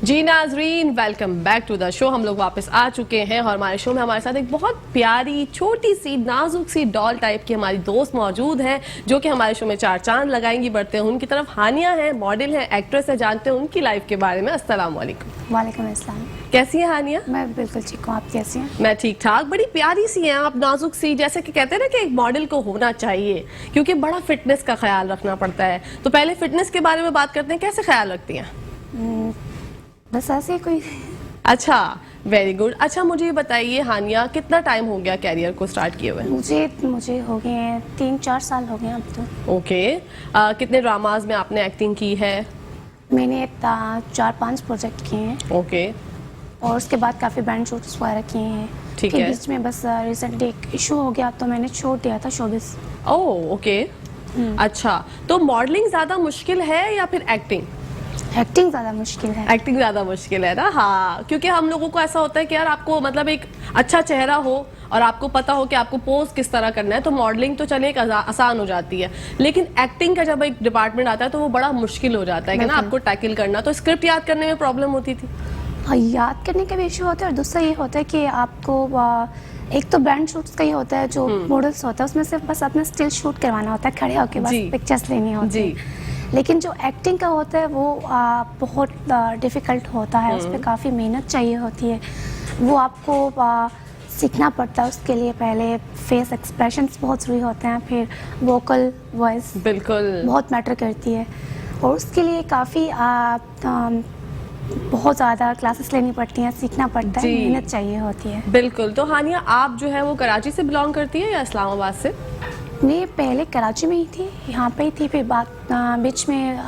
जी नाजरीन, welcome back to the show. हम लोग वापस आ चुके हैं और हमारे शो में हमारे साथ एक बहुत प्यारी छोटी सी नाजुक सी डॉल टाइप की हमारी दोस्त मौजूद है जो कि हमारे शो में चार चांद लगाएंगी। बढ़ते हैं उनकी तरफ। हानिया है, मॉडल है, एक्ट्रेस है। जानते हैं उनकी लाइफ के बारे में। अस्सलाम वालेकुम। वालेकुम अस्सलाम। कैसी है हानिया? मैं बिल्कुल ठीक हूँ, आप कैसी हैं? मैं ठीक ठाक। बड़ी प्यारी सी हैं आप, नाजुक सी। जैसे कि कहते हैं ना कि एक मॉडल को होना चाहिए क्योंकि बड़ा फिटनेस का ख्याल रखना पड़ता है। तो पहले फिटनेस के बारे में बात करते हैं, कैसे ख्याल रखती हैं? बस ऐसे ही कोई। अच्छा, वेरी गुड। अच्छा मुझे ये बताइए हानिया, कितना टाइम हो गया कैरियर को स्टार्ट किए हुए? मुझे हो गए हैं 3-4 साल हो गए अब तो। ओके। कितने ड्रामाज में आपने एक्टिंग की है? मैंने 4-5 प्रोजेक्ट किए हैं। ओके। और उसके बाद काफ़ी बैंड शूट्स वगैरह किए हैं। ठीक फिर है। बीच में बस रिसेंटली एक इशू हो गया तो मैंने छोड़ दिया था शोबिस। Oh okay. अच्छा, तो मॉडलिंग ज्यादा मुश्किल है या फिर एक्टिंग? एक्टिंग ज़्यादा मुश्किल है। एक्टिंग ज्यादा मुश्किल है ना। हाँ, क्योंकि हम लोगों को ऐसा होता है कि यार आपको मतलब एक अच्छा चेहरा हो और आपको पता हो कि आपको पोज किस तरह करना है तो मॉडलिंग तो चले एक आसान हो जाती है, लेकिन एक्टिंग का जब एक डिपार्टमेंट आता है तो वो बड़ा मुश्किल हो जाता है कि ना आपको टैकल करना। तो स्क्रिप्ट याद करने में प्रॉब्लम होती थी? हाँ, याद करने का भी इशू होता है और दूसरा ये होता है कि आपको एक तो बैंड शूट्स का ही होता है, जो मॉडल्स होता है उसमें सिर्फ बस अपना स्टिल शूट करवाना होता है, खड़े होकर बस पिक्चर्स लेनी होती है। लेकिन जो एक्टिंग का होता है वो बहुत डिफ़िकल्ट होता है, उस पर काफ़ी मेहनत चाहिए होती है। वो आपको सीखना पड़ता है। उसके लिए पहले फेस एक्सप्रेशंस बहुत ज़रूरी होते हैं, फिर वोकल वॉइस बिल्कुल बहुत मैटर करती है और उसके लिए काफ़ी बहुत ज़्यादा क्लासेस लेनी पड़ती हैं, सीखना पड़ता है, मेहनत चाहिए होती है। बिल्कुल। तो हानिया आप जो है वो कराची से बिलोंग करती है या इस्लामाबाद से? मैं पहले कराची में ही थी, यहाँ पे ही थी, फिर बीच में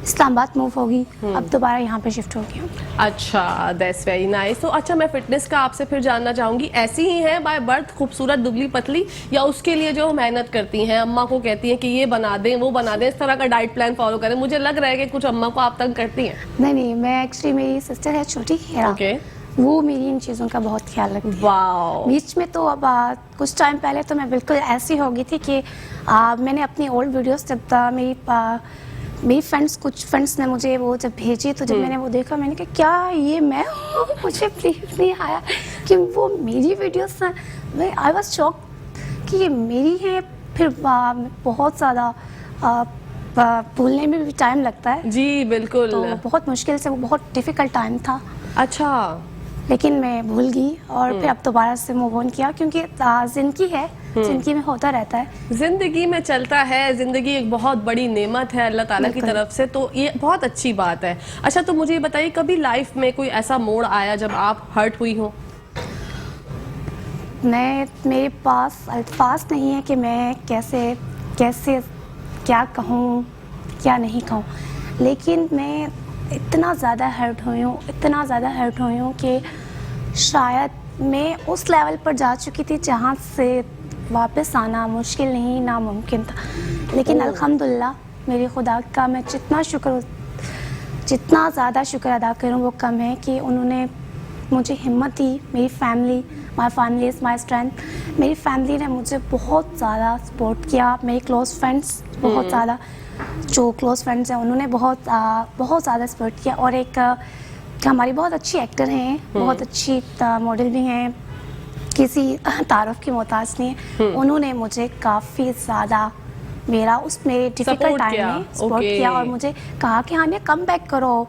इस्लामाबाद मूव होगी, अब दोबारा यहाँ पे शिफ्ट हो गई हूँ। अच्छा, दैट्स वेरी नाइस। तो अच्छा, मैं फिटनेस का आपसे फिर जानना चाहूंगी, ऐसी ही है बाय बर्थ खूबसूरत दुबली पतली या उसके लिए जो मेहनत करती हैं, अम्मा को कहती हैं कि ये बना दें वो बना दें, इस तरह का डाइट प्लान फॉलो करें? मुझे लग रहा है कि कुछ अम्मा को आप तंग करती हैं। नहीं, मैं एक्चुअली मेरी सिस्टर है छोटी, ओके, वो मेरी इन चीज़ों का बहुत ख्याल रखती है। वाओ। बीच में तो अब कुछ टाइम पहले तो मैं बिल्कुल ऐसी हो गई थी कि मैंने अपनी ओल्ड वीडियोस जब मेरी कुछ फ्रेंड्स ने मुझे वो जब भेजी तो जब मैंने वो देखा मैंने कहा क्या ये मैं हूँ? मुझे बिलीव नहीं आया कि वो मेरी वीडियोस हैं। आई वाज शॉक कि ये मेरी है। फिर बहुत ज़्यादा भूलने में भी टाइम लगता है। जी बिल्कुल। तो बहुत मुश्किल से, वो बहुत डिफ़िकल्ट टाइम था। अच्छा। लेकिन मैं भूल गई और फिर अब दोबारा से मूव ऑन किया क्योंकि जिंदगी है, जिंदगी में होता रहता है, जिंदगी में चलता है। जिंदगी एक बहुत बड़ी नेमत है अल्लाह ताला की तरफ से, तो ये बहुत अच्छी बात है। अच्छा, तो मुझे बताइए कभी लाइफ में कोई ऐसा मोड़ आया जब आप हर्ट हुई हो? मेरे पास अल्फाज नहीं है कि मैं कैसे क्या कहूँ क्या नहीं कहूँ, लेकिन मैं इतना ज़्यादा हर्ट हुई हूँ कि शायद मैं उस लेवल पर जा चुकी थी जहाँ से वापस आना मुश्किल नहीं, नामुमकिन था। लेकिन अल्हम्दुलिल्लाह मेरे खुदा का मैं जितना ज़्यादा शुक्र अदा करूँ वो कम है कि उन्होंने मुझे हिम्मत दी। मेरी family, my family is my strength. मेरी फैमिली ने मुझे बहुत ज़्यादा सपोर्ट किया। मेरे क्लोज़ फ्रेंड्स बहुत ज़्यादा, जो क्लोज़ फ्रेंड्स हैं उन्होंने बहुत ज़्यादा सपोर्ट किया। और एक हमारी बहुत अच्छी एक्टर हैं, बहुत अच्छी मॉडल भी हैं, किसी तारुफ की मोहताज नहीं है। उन्होंने मुझे काफ़ी ज़्यादा मेरे डिफ़िकल्ट टाइम में सपोर्ट किया और मुझे कहा कि हाँ कम बैक करो,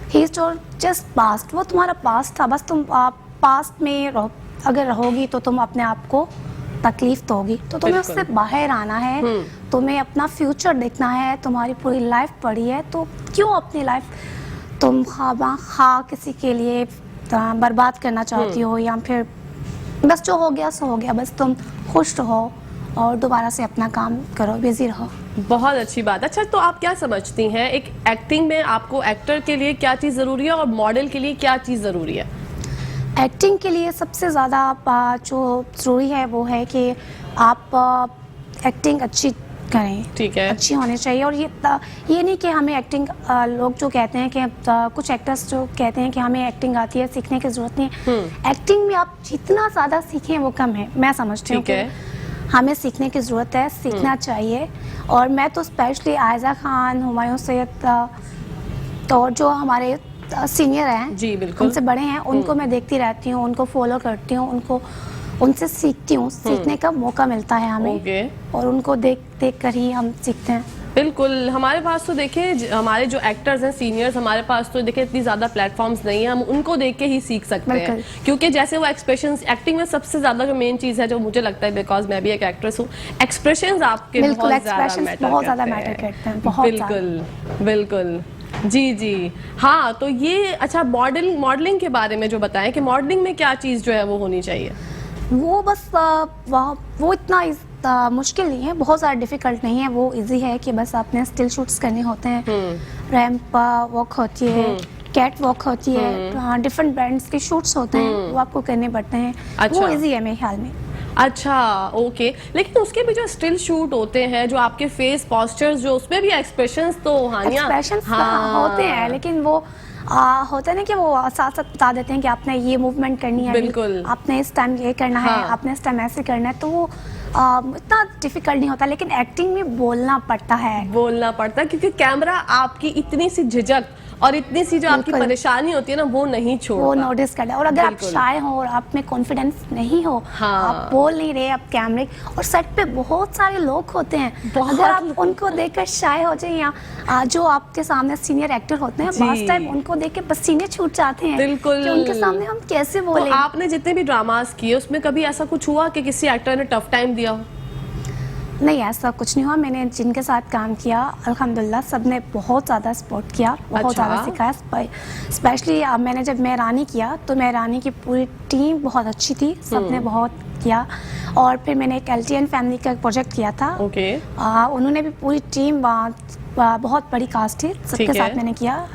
ही इज़ जस्ट पास्ट, वो तुम्हारा पास्ट था, बस तुम पास्ट में अगर रहोगी तो तुम अपने आप को तकलीफ तो होगी, तो तुम्हें उससे बाहर आना है, तुम्हें अपना फ्यूचर देखना है। तुम्हारी पूरी लाइफ पड़ी है तो क्यों अपनी लाइफ तुम किसी के लिए बर्बाद करना चाहती हो, या फिर बस जो हो गया सो हो गया, बस तुम खुश रहो और दोबारा से अपना काम करो, बिजी रहो। बहुत अच्छी बात। अच्छा, तो आप क्या समझती हैं एक एक्टिंग में आपको एक्टर के लिए क्या चीज़ ज़रूरी है और मॉडल के लिए क्या चीज़ ज़रूरी है? एक्टिंग के लिए सबसे ज़्यादा जो ज़रूरी है वो है कि आप एक्टिंग अच्छी करें, ठीक है, अच्छी होनी चाहिए। और ये नहीं कि हमें एक्टिंग, लोग जो कहते हैं कि कुछ एक्टर्स जो कहते हैं कि हमें एक्टिंग आती है, सीखने की ज़रूरत नहीं है। एक्टिंग में आप जितना ज़्यादा सीखें वो कम है, मैं समझती हूँ कि हमें सीखने की ज़रूरत है, सीखना चाहिए। और मैं तो स्पेशली आयज़ा खान, हुमायूं सैयद और जो हमारे सीनियर हैं, जी, बिल्कुल। हमसे बड़े हैं, उनको मैं देखती रहती हूँ, उनको फॉलो करती हूँ, उनसे सीखती हूँ, सीखने का मौका मिलता है हमें। ओके। और उनको देख कर ही हम सीखते हैं। बिल्कुल, हमारे पास तो देखिए हमारे जो एक्टर्स हैं सीनियर्स, हमारे पास तो देखिए इतनी ज़्यादा प्लेटफॉर्म्स नहीं है, हम उनको देख के ही सीख सकते हैं। बिल्कुल। क्योंकि जैसे वो एक्सप्रेशंस, एक्टिंग में सबसे ज़्यादा जो मेन चीज़ है जो मुझे लगता है, बिकॉज मैं भी एक एक्ट्रेस हूँ, एक्सप्रेशंस आपके बिल्कुल, बहुत ज़्यादा expressions मैटर बहुत ज़्यादा करते मैटर हैं। करते हैं, बहुत बिल्कुल बिल्कुल। जी जी हाँ, तो ये अच्छा मॉडलिंग के बारे में जो बताएं कि मॉडलिंग में क्या चीज़ जो है वो होनी चाहिए। वो बस वो इतना मुश्किल नहीं है, बहुत ज़्यादा डिफिकल्ट नहीं है, वो इजी है कि बस आपने स्टिल शूट्स करने होते हैं, रैंप वॉक होती है, कैट वॉक होती है, डिफरेंट ब्रांड्स के शूट्स होते हैं, वो आपको करने पड़ते हैं। अच्छा। वो इजी है मेरे ख्याल में। अच्छा ओके, लेकिन उसके भी जो स्टिल शूट होते हैं, जो आपके फेस पोस्चर्स, जो उसमें भी एक्सप्रेशंस तो हानिया एक्सप्रेशंस होते हैं, लेकिन वो होता है ना कि वो साथ साथ बता देते हैं कि आपने ये मूवमेंट करनी है, बिल्कुल। आपने इस टाइम ये करना है, हाँ। आपने इस टाइम ऐसे करना है, तो वो इतना डिफिकल्ट नहीं होता। लेकिन एक्टिंग में बोलना पड़ता है, क्योंकि कैमरा आपकी इतनी सी झिझक और इतनी सी जो आपकी बिल्कुल। परेशानी होती है ना, वो नहीं छोड़ता। वो नोटिस करता है। और अगर आप बिल्कुल। शाय हो और आप में कॉन्फिडेंस नहीं हो, हाँ। आप बोल नहीं रहे, आप कैमरे और सेट पे बहुत सारे लोग होते हैं, बहुत अगर आप उनको देखकर शाय हो जाए, या जो आपके सामने सीनियर एक्टर होते हैं, जी। लास्ट टाइम उनको देख के पसीने छूट जाते हैं बिल्कुल। कि उनके सामने हम कैसे तो बोले। आपने जितने भी ड्रामास किए उसमें कभी ऐसा कुछ हुआ कि किसी एक्टर ने टफ टाइम दिया हो? नहीं, ऐसा कुछ नहीं हुआ। मैंने जिनके साथ काम किया अल्हम्दुलिल्लाह सबने बहुत ज़्यादा सपोर्ट किया, बहुत अच्छा। ज़्यादा सिखाया। स्पेशली मैंने जब मेहरानी किया तो मेहरानी की पूरी टीम बहुत अच्छी थी, सबने बहुत किया। और फिर मैंने एक LTN फैमिली का प्रोजेक्ट किया था, ओके। उन्होंने भी पूरी टीम बहुत बड़ी कास्ट थी, सबके ठीक है। साथ मैंने किया।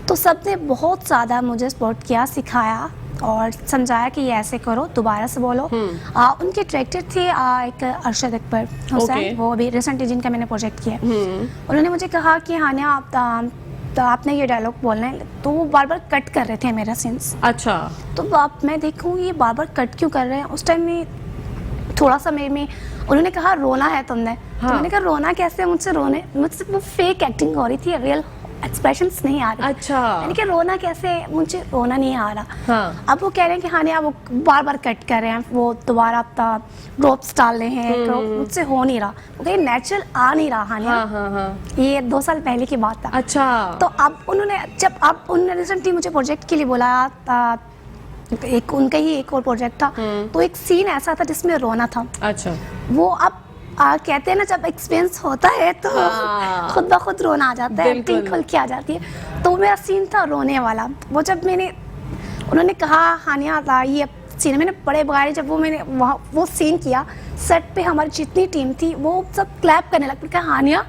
तो सबने बहुत ज़्यादा मुझे सपोर्ट किया, सिखाया और समझाया कि ये ऐसे करो, दोबारा से बोलो। उनके डायरेक्टर थे एक अरशद अकबर हुसैन, Okay. वो अभी रिसेंटली जिनका मैंने प्रोजेक्ट किया। उन्होंने मुझे कहा कि हानिया आपने ये डायलॉग बोलना है, तो वो बार बार कट कर रहे थे मेरा सीन्स। अच्छा। तो आप मैं देखूँ ये बार बार कट क्यों कर रहे हैं। उस टाइम में थोड़ा सा मेरे में उन्होंने कहा रोना है तुमने। हाँ। तो मैंने कहा रोना कैसे, मुझसे वो फेक एक्टिंग हो रही थी, रियल एक्सप्रेशंस नहीं आ रहे। अच्छा। मैंने कहा रोना कैसे, मुझे रोना नहीं आ रहा। हाँ। अब वो कह रहे हैं कि हाँ नहीं, अब वो बार बार कट कर रहे हैं, वो दोबारा ड्रॉप्स डाल रहे हैं, मुझसे हो नहीं रहा, वो कहे नेचुरल आ नहीं रहा हानिया। हाँ हाँ हाँ। ये 2 साल पहले की बात था। अच्छा। तो अब उन्होंने रिसेंटली मुझे प्रोजेक्ट के लिए बोला, एक उनका ही एक और प्रोजेक्ट था, तो एक सीन ऐसा था जिसमें रोना था। अच्छा। वो अब कहते हैं ना, जब एक्सपीरियंस होता है तो हाँ। खुद ब खुद रोना आ जाता है, बिल्कुल। एक्टिंग खुल के आ जाती है। तो मेरा सीन था रोने वाला। वो जब उन्होंने कहा हानिया ये सीन, मैंने बड़े बगाड़े, जब मैंने वो सीन किया, सेट पे हमारी जितनी टीम थी वो सब क्लैप करने लग कहा हानिया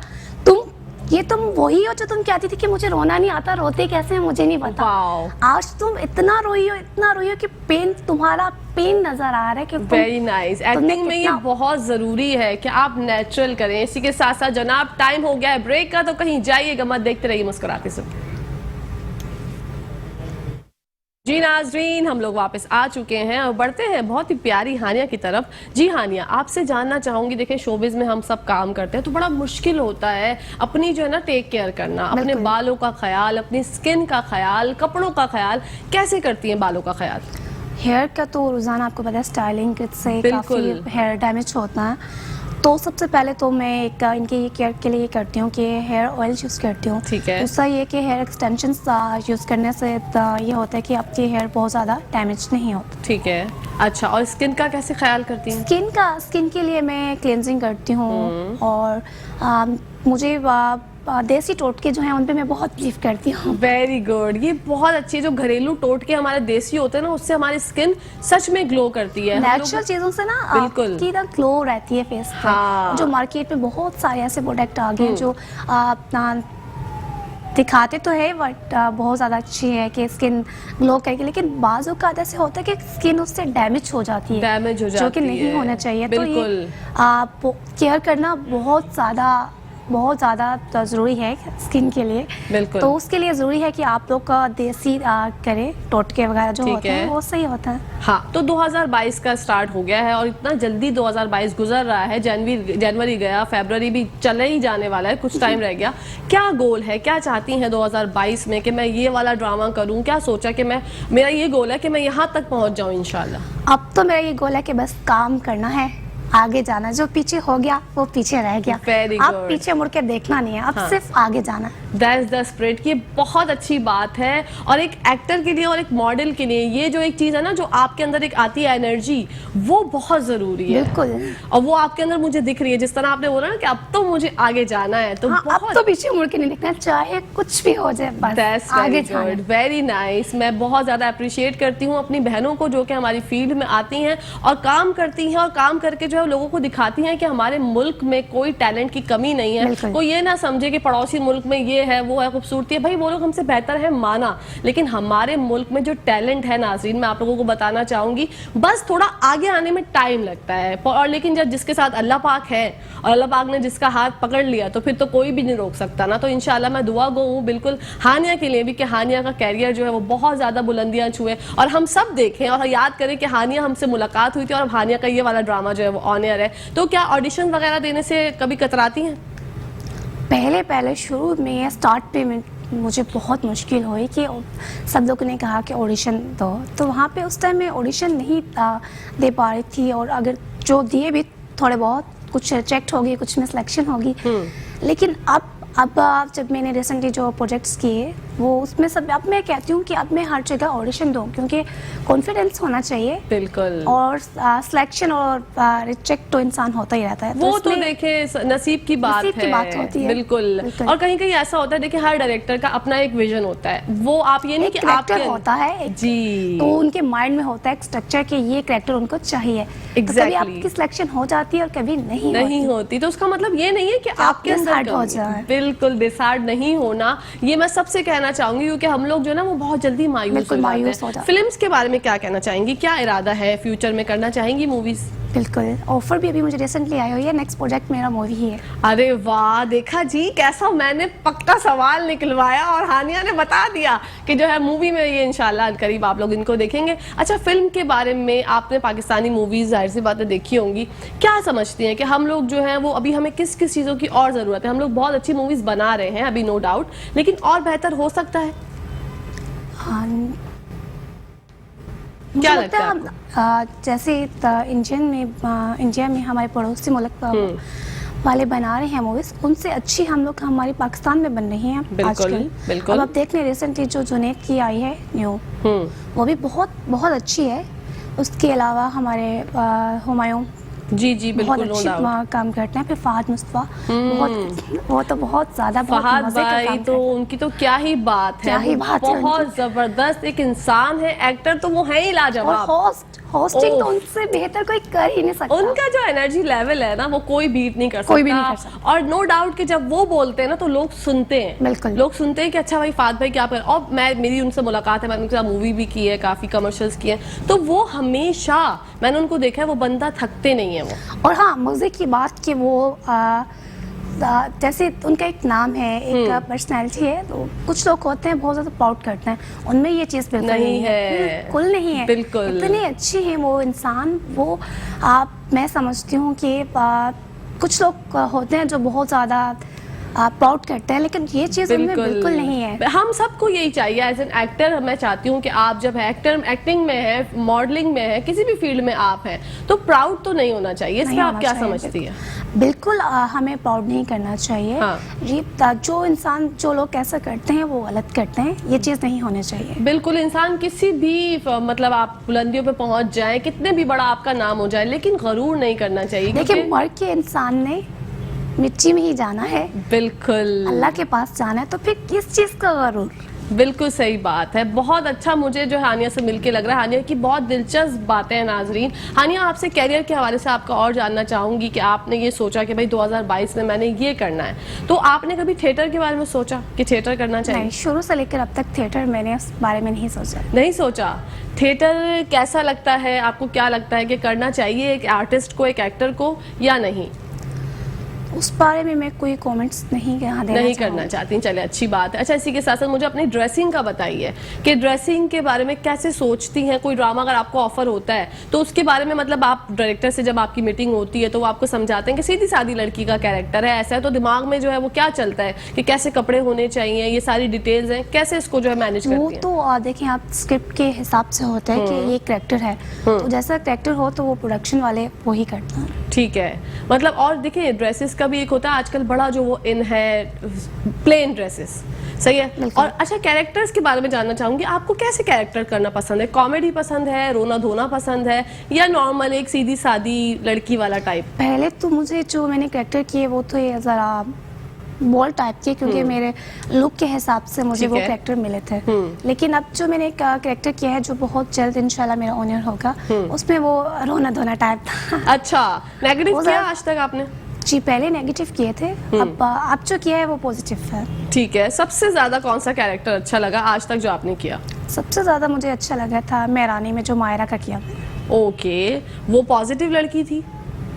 तुम वही हो जो तुम कहती थी कि मुझे रोना नहीं आता, रोते कैसे हैं मुझे नहीं पता। वाओ। आज तुम इतना रोई हो कि तुम्हारा पेन नजर आ रहा है कि वेरी नाइस। एक्टिंग में ये कितना- बहुत जरूरी है कि आप नेचुरल करें। इसी के साथ साथ जनाब टाइम हो गया है ब्रेक का, तो कहीं जाइएगा मत, देखते रहिए मुस्कुराते सुन। जी नाजरीन, हम लोग वापस आ चुके हैं और बढ़ते हैं बहुत ही प्यारी हानिया की तरफ। जी हानिया, आपसे जानना चाहूंगी, देखिए शोबिज में हम सब काम करते हैं तो बड़ा मुश्किल होता है अपनी जो है ना टेक केयर करना, अपने बिल्कुल। बालों का ख्याल, अपनी स्किन का ख्याल, कपड़ों का ख्याल। कैसे करती हैं बालों का ख्याल? हेयर का तो रोज़ाना आपको पता है स्टाइलिंग से बिल्कुल। काफ़ी हेयर डैमेज होता है। तो सबसे पहले तो मैं इनके ये केयर के लिए करती हूँ कि हेयर ऑयल यूज़ करती हूँ। ठीक है। दूसरा ये कि हेयर एक्सटेंशंस यूज़ करने से ये होता है कि आपकी हेयर बहुत ज़्यादा डैमेज नहीं होता। ठीक है। अच्छा, और स्किन का कैसे ख्याल करती हैं? स्किन के लिए मैं क्लेंजिंग करती हूँ, और मुझे देसी टोटके जो हैं उन पे मैं बहुत बिलीव करती हूँ। वेरी गुड, ये बहुत अच्छी, जो घरेलू टोटके हमारे देसी होते हैं ना, उससे हमारी स्किन सच में ग्लो करती है। हम लोग- नेचुरल चीज़ों से ना बिल्कुल। आपकी ना ग्लो रहती है फेस पे। हाँ। जो मार्केट में बहुत सारे ऐसे प्रोडक्ट आ गए हैं जो अपना दिखाते तो है बट बहुत ज़्यादा अच्छी है कि स्किन ग्लो करेगी, लेकिन बाज़ों का ऐसे होता है कि स्किन उससे डैमेज हो जाती है, डैमेज हो जो कि जाती नहीं है। होना चाहिए। तो बिल्कुल। ये केयर करना बहुत ज़्यादा बहुत ज़्यादा ज़रूरी है स्किन के लिए। बिल्कुल। तो उसके लिए ज़रूरी है कि आप लोग का देसी करें, टोटके वगैरह जो ठीक होते हैं है। वो सही होता है। हाँ, तो 2022 का स्टार्ट हो गया है और इतना जल्दी 2022 गुजर रहा है। जनवरी गया, फरवरी भी चले ही जाने वाला है, कुछ टाइम रह गया। क्या गोल है, क्या चाहती हैं 2022 में कि मैं ये वाला ड्रामा करूं? क्या सोचा कि मेरा ये गोल है कि मैं यहाँ तक पहुँच जाऊँ इंशाल्लाह? अब तो मेरा ये गोल है कि बस काम करना है, आगे जाना। जो पीछे हो गया वो पीछे रह गया। Very अब good. पीछे मुड़ के देखना नहीं है, अब हाँ। सिर्फ आगे जाना है। That's the spirit. ये बहुत अच्छी बात है और एक एक्टर के लिए और एक मॉडल के लिए ये जो एक चीज़ है ना, जो आपके अंदर एक आती है एनर्जी, वो बहुत ज़रूरी है। बिल्कुल। और वो आपके अंदर मुझे दिख रही है, जिस तरह आपने बोला ना कि अब तो मुझे आगे जाना है, तो हाँ, बहुत अब तो पीछे मुड़ के नहीं देखना, चाहे कुछ भी हो जाए, बस आगे जाना है। Very nice. मैं बहुत ज़्यादा अप्रिशिएट करती हूँ अपनी बहनों को जो कि हमारी फील्ड में आती हैं और काम करती हैं और काम करके जो है लोगों को दिखाती हैं कि हमारे मुल्क में कोई टैलेंट की कमी नहीं है। बिल्कुल। कोई ये ना समझे कि पड़ोसी मुल्क में ये है वो है, खूबसूरती है, भाई वो लोग हमसे बेहतर है माना, लेकिन हमारे मुल्क में जो टैलेंट है नाज़रीन, मैं आप लोगों को बताना चाहूँगी, बस थोड़ा आगे आने में टाइम लगता है। और लेकिन जब जिसके साथ अल्लाह पाक है और अल्लाह पाक ने जिसका हाथ पकड़ लिया तो फिर तो कोई भी नहीं रोक सकता ना। तो इंशाल्लाह मैं दुआ गो हूँ बिल्कुल हानिया के लिए भी कि हानिया का कैरियर जो है वो बहुत ज़्यादा बुलंदियाँ छुए और हम सब देखें और याद करें कि हानिया हमसे मुलाकात हुई थी और अब हानिया का ये वाला ड्रामा जो है वो ऑन एयर है। तो क्या ऑडिशन वगैरह देने से कभी कतराती हैं? पहले शुरू में स्टार्ट पे मुझे बहुत मुश्किल हुई कि सब लोगों ने कहा कि ऑडिशन दो, तो वहाँ पे उस टाइम मैं ऑडिशन नहीं दे पा रही थी। और अगर जो दिए भी थोड़े बहुत, कुछ रिजेक्ट होगी, कुछ में सिलेक्शन होगी। लेकिन अब जब मैंने रिसेंटली जो प्रोजेक्ट्स किए वो उसमें सब, अब मैं कहती हूँ कि अब मैं हर जगह ऑडिशन दूँ, क्योंकि कॉन्फिडेंस होना चाहिए। बिल्कुल। और सिलेक्शन और रिजेक्ट तो इंसान होता ही रहता है, वो तो देखे नसीब की बात होती है। बिल्कुल। और कहीं कहीं ऐसा होता है, देखिए हर डायरेक्टर का अपना एक विजन होता है, वो आप ये नहीं कि आपके होता है जी, तो उनके माइंड में होता है एक स्ट्रक्चर कि ये कैरेक्टर उनको चाहिए। तो कभी आपकी सिलेक्शन हो जाती है और कभी नहीं होती। तो उसका मतलब ये नहीं है कि आपके अंदर हो जाए। बिल्कुल डिसाइड नहीं होना, ये मैं सबसे कहना चाहूंगी, क्योंकि हम लोग जो है ना वो बहुत जल्दी मायूस हो जाते हैं। फिल्म्स के बारे में क्या कहना चाहेंगी? क्या इरादा है फ्यूचर में, करना चाहेंगी मूवीज? बिल्कुल, ऑफर भी अभी मुझे रिसेंटली आई हुई है, नेक्स्ट प्रोजेक्ट मेरा मूवी ही है। अरे वाह, देखा जी कैसा मैंने पक्का सवाल निकलवाया और हानिया ने बता दिया कि जो है मूवी में ये इंशाल्लाह करीब आप लोग इनको देखेंगे। अच्छा, फिल्म के बारे में आपने पाकिस्तानी मूवीज जाहिर सी बातें देखी होंगी, क्या समझती हैं कि हम लोग जो हैं वो अभी हमें किस किस चीज़ों की और ज़रूरत है? हम लोग बहुत अच्छी मूवीज बना रहे हैं अभी, नो डाउट, लेकिन और बेहतर हो सकता है? हाँ, क्या लगता है आपको? जैसे इंडिया में हमारे पड़ोसी मुल्क वाले बना रहे हैं मूवीज, उनसे अच्छी हम लोग हमारे पाकिस्तान में बन रही हैं आजकल। बिल्कुल। अब आप देख लें रिसेंटली जो जुनैद की आई है न्यू, वो भी बहुत बहुत अच्छी है। उसके अलावा हमारे हुमायूं जी बहुत अच्छी काम करते हैं। फिर फहद मुस्तफा, वो तो बहुत ज्यादा, फहद भाई तो उनकी तो क्या ही बात है, बहुत जबरदस्त एक इंसान है, एक्टर तो वो है ही लाजवाब। होस्टिंग तो उनसे बेहतर कोई कर ही नहीं सकता। उनका जो एनर्जी लेवल है ना वो कोई बीट नहीं कर सकता। और नो डाउट कि जब वो बोलते हैं ना तो लोग सुनते हैं। बिल्कुल, लोग सुनते हैं कि अच्छा भाई फहद भाई क्या कर। और मेरी उनसे मुलाकात है, मैंने उनके साथ मूवी भी की है, काफी कमर्शियल्स किए हैं, तो वो हमेशा मैंने उनको देखा है, वो बंदा थकते नहीं है वो। और हाँ, म्यूजिक की बात कि वो जैसे उनका एक नाम है, एक पर्सनैलिटी है, तो कुछ लोग होते हैं बहुत ज़्यादा प्राउड करते हैं, उनमें ये चीज़ बिल्कुल नहीं है। बिल्कुल नहीं है, बिल्कुल इतनी अच्छी है वो इंसान। वो मैं समझती हूँ कि कुछ लोग होते हैं जो बहुत ज़्यादा प्राउड करते हैं, लेकिन ये चीज़ उनमें बिल्कुल नहीं है। हम सबको यही चाहिए एज एन एक्टर। मैं चाहती हूँ कि आप जब एक्टिंग में है, मॉडलिंग में है, किसी भी फील्ड में आप हैं, तो प्राउड तो नहीं होना चाहिए। इसमें आप क्या समझती है? बिल्कुल हमें प्राउड नहीं करना चाहिए। हाँ। जो लोग ऐसा करते हैं वो गलत करते हैं, ये चीज़ नहीं होनी चाहिए। बिल्कुल, इंसान किसी भी मतलब आप बुलंदियों पे पहुंच जाए, कितने भी बड़ा आपका नाम हो जाए, लेकिन गरूर नहीं करना चाहिए। देखिए, मर के इंसान ने मिट्टी में ही जाना है, बिल्कुल अल्लाह के पास जाना है, तो फिर किस चीज़ का गरूर? बिल्कुल सही बात है। बहुत अच्छा मुझे जो हानिया से मिलके लग रहा है। हानिया की बहुत दिलचस्प बातें हैं नाजरीन। हानिया, आपसे कैरियर के हवाले से आपका और जानना चाहूँगी कि आपने ये सोचा कि भाई 2022 में मैंने ये करना है, तो आपने कभी थिएटर के बारे में सोचा कि थिएटर करना चाहिए? नहीं, शुरू से लेकर अब तक थिएटर मैंने उस बारे में नहीं सोचा। नहीं सोचा? थिएटर कैसा लगता है आपको? क्या लगता है कि करना चाहिए एक आर्टिस्ट को, एक एक्टर को, या नहीं? उस बारे में मैं कोई कमेंट्स नहीं देना नहीं करना चाहती। चले, अच्छी बात है। अच्छा, इसी के साथ साथ मुझे अपनी ड्रेसिंग का बताइए कि ड्रेसिंग के बारे में कैसे सोचती हैं। कोई ड्रामा अगर आपको ऑफर होता है तो उसके बारे में मतलब आप डायरेक्टर से जब आपकी मीटिंग होती है तो वो आपको समझाते हैं कि सीधी सादी लड़की का कैरेक्टर है, ऐसा है, तो दिमाग में जो है वो क्या चलता है कि कैसे कपड़े होने चाहिए, ये सारी डिटेल्स हैं, कैसे इसको जो है मैनेज करती वो हैं? तो देखिए, आप स्क्रिप्ट के हिसाब से होता है कि ये कैरेक्टर है, तो जैसा कैरेक्टर हो तो वो प्रोडक्शन वाले वो ही करते हैं। ठीक है, मतलब और देखिए ड्रेसेस का भी एक होता है आजकल बड़ा जो वो इन है प्लेन ड्रेसेस, सही है। बिल्कुल। और अच्छा, कैरेक्टर्स के बारे में जानना चाहूंगी, आपको कैसे कैरेक्टर करना पसंद है? कॉमेडी पसंद है, रोना धोना पसंद है, या नॉर्मल एक सीधी सादी लड़की वाला टाइप? पहले तो मुझे जो मैंने कैरेक्टर किए वो तो ये ज़रा बॉल टाइप के, क्योंकि मेरे लुक के हिसाब से मुझे ठीक वो है। कैरेक्टर मिले थे। लेकिन अब जो मैंने कैरेक्टर किया है जो बहुत जल्द इंशाल्लाह मेरा ऑनर होगा, उसमें वो रोना धोना टाइप था। अच्छा, नेगेटिव वो किया ज़रा- आज तक आपने? जी, पहले नेगेटिव किए थे, अब जो किया है वो पॉजिटिव है। ठीक है, सबसे ज्यादा कौन सा कैरेक्टर अच्छा लगा आज तक जो आपने किया? सबसे ज़्यादा मुझे अच्छा लगा था मैं रानी में जो मायरा का किया, ओके, वो पॉजिटिव लड़की थी?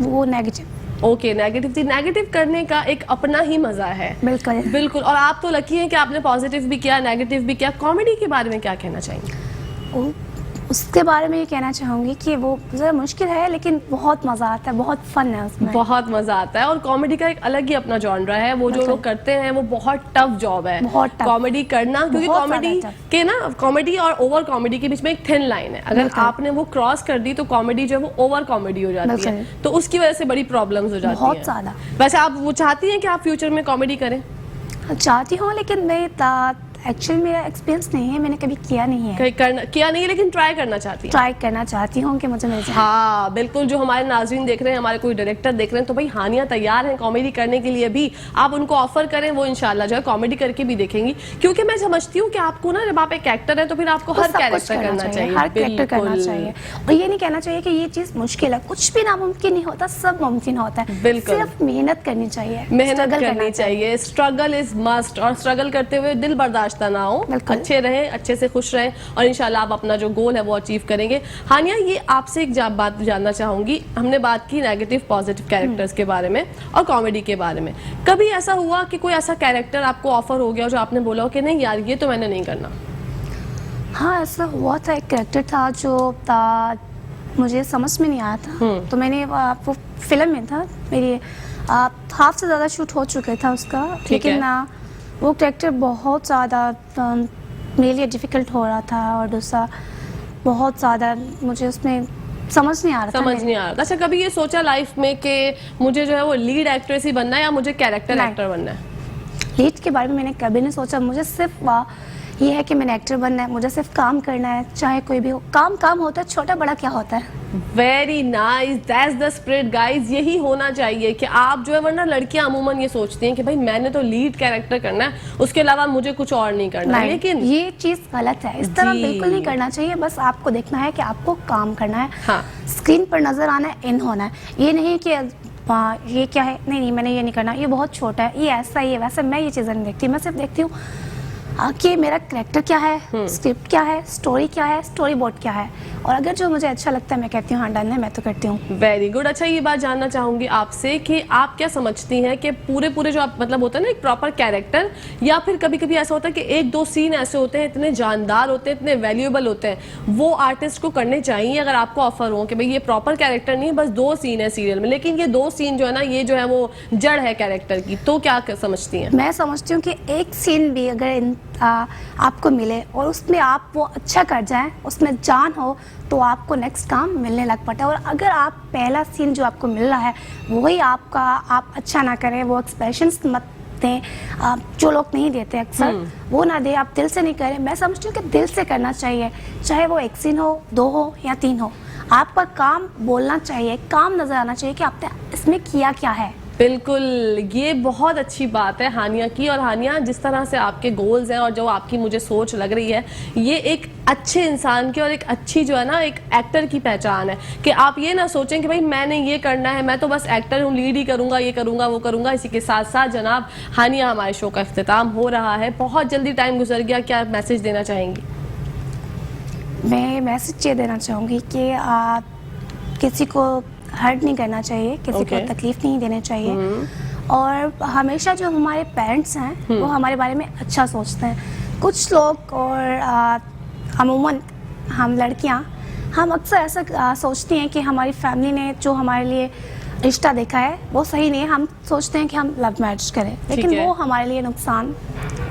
वो नेगेटिव। ओके, नेगेटिव थी। नेगेटिव करने का एक अपना ही मजा है। बिल्कुल। बिल्कुल, और आप तो लकी हैं कि आपने पॉजिटिव भी किया, नेगेटिव भी किया। कॉमेडी के बारे में क्या कहना चाहेंगे? उसके बारे में ये कहना चाहूँगी कि वो ज़रा मुश्किल है लेकिन बहुत मज़ा आता है, बहुत फन है उसमें। बहुत मजा आता है, और कॉमेडी का एक अलग ही अपना जॉनरा है। वो जो बिल्कुल। लोग करते हैं वो बहुत टफ जॉब है, बहुत tough। कॉमेडी करना, क्योंकि बहुत कॉमेडी ज़्यादा के ना, कॉमेडी और ओवर कॉमेडी के बीच में एक थिन लाइन है। अगर बिल्कुल। आपने वो क्रॉस कर दी तो कॉमेडी जो है वो ओवर कॉमेडी हो जाती है, बिल्कुल। तो उसकी वजह से बड़ी प्रॉब्लम्स हो जाती बहुत हैं। ज़्यादा। वैसे आप वो चाहती हैं कि आप फ्यूचर में कॉमेडी करें? चाहती हूँ, लेकिन मैं एक्चुअली मेरा एक्सपीरियंस नहीं है, मैंने कभी किया नहीं है। कहीं करना किया नहीं है, लेकिन ट्राई करना चाहती हैं? ट्राई करना चाहती हूँ कि मुझे मिल जाए। हाँ बिल्कुल, जो हमारे नाज़रीन देख रहे हैं, हमारे कोई डायरेक्टर देख रहे हैं, तो भाई हानिया तैयार हैं कॉमेडी करने के लिए भी। आप उनको ऑफर करें, वो इंशाल्लाह जो है कॉमेडी करके भी देखेंगी। क्योंकि मैं समझती हूँ कि आपको ना, जब आप एक एक्टर है तो फिर आपको तो हर सब कुछ कैरेक्टर करना चाहिए, हर कैरेक्टर करना बिल्कुल। चाहिए, और ये नहीं कहना चाहिए कि ये चीज़ मुश्किल है। कुछ भी नामुमकिन नहीं होता, सब मुमकिन होता है। बिल्कुल। सिर्फ मेहनत करनी चाहिए, मेहनत struggle करनी करना चाहिए, स्ट्रगल इज मस्ट, और स्ट्रगल करते हुए दिल बर्दाश्त ना हो, बिल्कुल। अच्छे रहें, अच्छे से खुश रहें, और इंशाल्लाह आप अपना जो गोल है वो अचीव करेंगे। हानिया, ये आपसे एक बात जानना चाहूंगी, हमने बात की नेगेटिव पॉजिटिव कैरेक्टर्स के बारे में और कॉमेडी के बारे में। कभी ऐसा हुआ कि कोई ऐसा कैरेक्टर आपको ऑफर हो गया जो आपने बोला हो कि नहीं यार ये तो मैंने नहीं करना? हाँ, ऐसा हुआ था। एक कैरेक्टर था जो मुझे समझ में नहीं आया था, तो मैंने वो फिल्म में था मेरी, हाफ से ज़्यादा शूट हो चुका था उसका, ठीक है। लेकिन वो कैरेक्टर बहुत ज़्यादा मेरे लिए डिफ़िकल्ट हो रहा था, और दूसरा बहुत ज़्यादा मुझे उसमें समझ नहीं आ रहा था। समझ नहीं आ रहा था। अच्छा, कभी ये सोचा लाइफ में कि मुझे जो है वो लीड एक्ट्रेस ही बनना है या मुझे कैरेक्टर नहीं। एक्टर बनना है? लीड के बारे में मैंने कभी नहीं सोचा। मुझे सिर्फ ये है कि मैंने एक्टर बनना है, मुझे सिर्फ काम करना है, चाहे कोई भी हो। काम काम होता है, छोटा बड़ा क्या होता है। Very nice, that's the spirit guys. यही होना चाहिए कि आप जो है, वरना लड़कियां अमूमन ये सोचती हैं कि भाई मैंने तो लीड कैरेक्टर करना है, उसके अलावा मुझे कुछ और नहीं करना। नहीं, लेकिन ये चीज़ गलत है, इस तरह जी। बिल्कुल नहीं करना चाहिए। बस आपको देखना है कि आपको काम करना है, हाँ। स्क्रीन पर नजर आना है, इन होना है। ये नहीं कि ये क्या है, नहीं नहीं मैंने ये नहीं करना, ये बहुत छोटा है, ये ऐसा ही है वैसा। मैं ये चीज़ें नहीं देखती, मैं सिर्फ देखती हूँ कि मेरा कैरेक्टर क्या है, स्क्रिप्ट क्या है, स्टोरी क्या है, स्टोरी बोर्ड क्या है, और अगर जो मुझे अच्छा लगता है मैं कहती हूँ हाँ डन है, मैं तो करती हूँ। Very good. अच्छा, ये बात जानना चाहूंगी आपसे कि आप क्या समझती हैं कि पूरे जो आप मतलब होता है ना एक प्रॉपर कैरेक्टर, या फिर कभी कभी ऐसा होता है कि एक दो सीन ऐसे होते हैं, इतने जानदार होते हैं, इतने वैल्यूएबल होते हैं, वो आर्टिस्ट को करने चाहिए अगर आपको ऑफर हो कि भाई ये प्रॉपर कैरेक्टर नहीं है, बस 2 सीन है सीरियल में, लेकिन ये 2 सीन जो है ना, ये जो है वो जड़ है कैरेक्टर की, तो क्या समझती हैं? मैं समझती हूँ कि एक सीन भी अगर आपको मिले और उसमें आप वो अच्छा कर जाएं, उसमें जान हो, तो आपको नेक्स्ट काम मिलने लग पड़ता है। और अगर आप पहला सीन जो आपको मिल रहा है वही आप अच्छा ना करें, वो एक्सप्रेशंस मत दें, जो लोग नहीं देते अक्सर, वो ना दें, आप दिल से नहीं करें। मैं समझती हूँ कि दिल से करना चाहिए, चाहे वो 1 सीन हो, 2 हो या 3 हो। आपका काम बोलना चाहिए, काम नजर आना चाहिए कि आपने इसमें किया क्या है। बिल्कुल, ये बहुत अच्छी बात है हानिया की। और हानिया, जिस तरह से आपके गोल्स हैं और जो आपकी मुझे सोच लग रही है, ये एक अच्छे इंसान की और एक अच्छी जो है ना एक एक्टर की पहचान है कि आप ये ना सोचें कि भाई मैंने ये करना है, मैं तो बस एक्टर हूँ, लीड ही करूंगा, ये करूंगा वो करूंगा। इसी के साथ साथ जनाब हानिया, हमारे शो का इख्तिताम हो रहा है, बहुत जल्दी टाइम गुजर गया, क्या मैसेज देना चाहेंगी? मैं मैसेज ये देना चाहूँगी कि किसी को हर्ट नहीं करना चाहिए, किसी को तकलीफ नहीं देनी चाहिए, और हमेशा जो हमारे पेरेंट्स हैं वो हमारे बारे में अच्छा सोचते हैं। कुछ लोग और अमूमन हम लड़कियां हम अक्सर ऐसा सोचती हैं कि हमारी फैमिली ने जो हमारे लिए रिश्ता देखा है वो सही नहीं है, हम सोचते हैं कि हम लव मैरिज करें, लेकिन है। वो हमारे लिए नुकसान।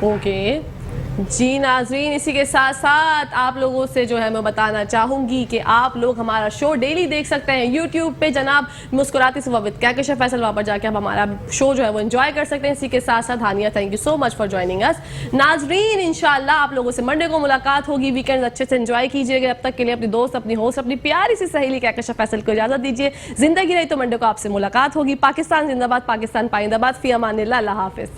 ओके जी नाजरीन, इसी के साथ साथ आप लोगों से जो है मैं बताना चाहूंगी कि आप लोग हमारा शो डेली देख सकते हैं यूट्यूब पे, जनाब मुस्कुराती सुबह विद कहकशा फैसल, वहाँ पर जाके आप हमारा शो जो है वो एंजॉय कर सकते हैं। इसी के साथ साथ Hania, thank you so much for joining us. नाजरीन इंशाल्लाह आप लोगों से मंडे को मुलाकात होगी, वीकेंड अच्छे से एंजॉय कीजिएगा। अब तक के लिए अपनी दोस्त, अपनी होस्ट, अपनी प्यारी सी सहेली कहकशा फैसल को इजाजत दीजिए। जिंदगी रही तो मंडे को आपसे मुलाकात होगी। पाकिस्तान जिंदाबाद, पाकिस्तान पाइंदाबाद, फी अमानिल्लाह, अल्लाह हाफिज।